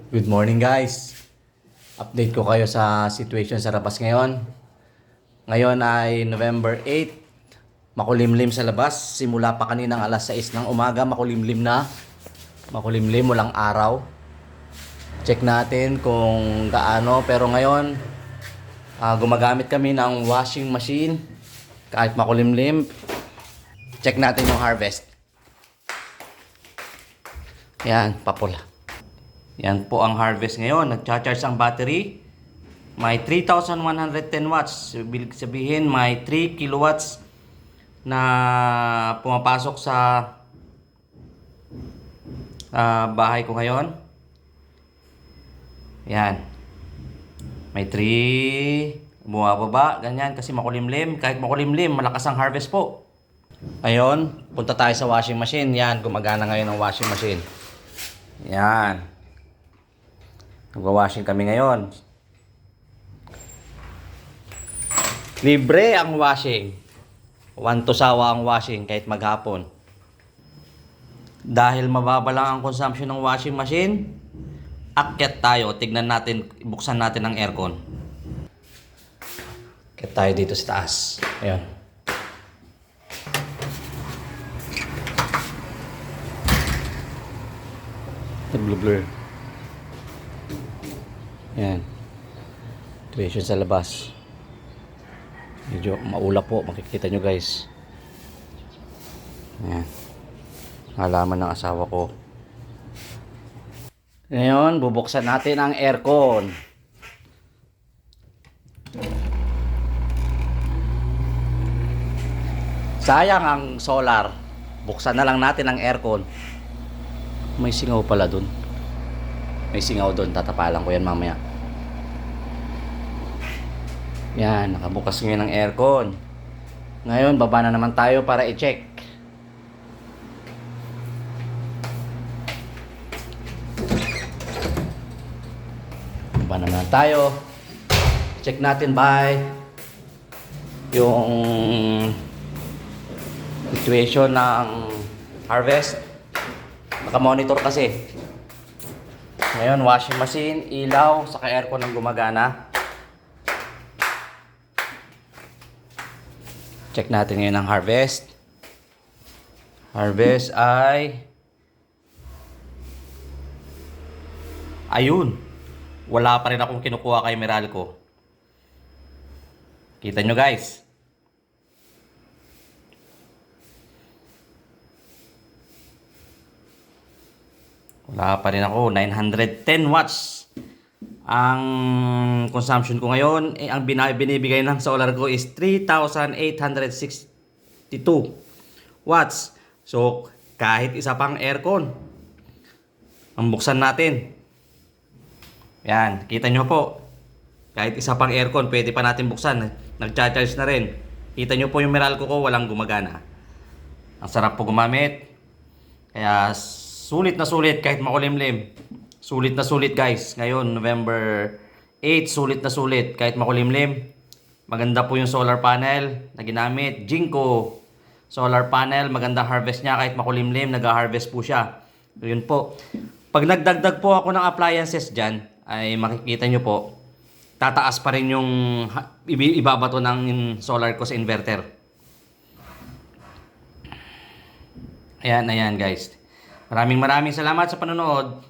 Good morning guys. Update ko kayo sa situation sa labas ngayon. Ngayon ay November 8. Makulimlim sa labas. Simula pa kaninang alas 6 ng umaga, makulimlim na. Makulimlim, walang araw. Check natin kung gaano. Pero ngayon, gumagamit kami ng washing machine. Kahit makulimlim. Check natin yung harvest. Yan, papula. Yan po ang harvest ngayon. Nag-charge ang battery. May 3,110 watts. Ibig sabihin, may 3 kilowatts na pumapasok sa bahay ko ngayon. Yan. May 3 bumababa. Ganyan kasi makulimlim. Kahit makulimlim, malakas ang harvest po. Ngayon, punta tayo sa washing machine. Yan, gumagana ngayon ang washing machine. Yan. Nagwa-washing kami ngayon. Libre ang washing. 1 to sawa ang washing kahit maghapon. Dahil mababa lang ang consumption ng washing machine, akyat tayo. Tignan natin, buksan natin ang aircon. Akyat tayo dito sa taas. Ayan. Blur. Yan. Situation sa labas. Medyo maulap po. Makikita nyo guys. Yan. Halaman ng asawa ko. Ngayon, bubuksan natin ang aircon. Sayang ang solar. Buksan na lang natin ang aircon. May singaw pala dun. May singaw doon, tatapalan ko yan mamaya. Yan, nakabukas ngayon ng aircon. Ngayon, baba na naman tayo para i-check. Baba na naman tayo. Check natin by yung situation ng harvest. Naka-monitor kasi. Ngayon, washing machine, ilaw, saka aircon ang gumagana. Check natin ngayon ang harvest. Harvest ay... Ayun. Wala pa rin akong kinukuha kay Meralco. Kita nyo guys. Wala pa rin ako. 910 watts ang consumption ko ngayon. Ang binibigay ng solar ko is 3,862 watts. So, kahit isa pang aircon ang buksan natin. Yan, kita nyo po. Kahit isa pang aircon, pwede pa natin buksan. Nag-charge na rin. Kita nyo po yung Meralco ko, walang gumagana. Ang sarap po gumamit. Kaya sulit na sulit kahit makulimlim. Sulit na sulit guys. Ngayon, November 8, sulit na sulit kahit makulimlim. Maganda po yung solar panel na ginamit. Jinko solar panel. Maganda harvest niya kahit makulimlim. Nag-harvest po siya. So, yun po. Pag nagdagdag po ako ng appliances dyan, ay makikita nyo po, tataas pa rin yung ibabato ng solar ko sa inverter. Ayan guys. Maraming salamat sa panonood.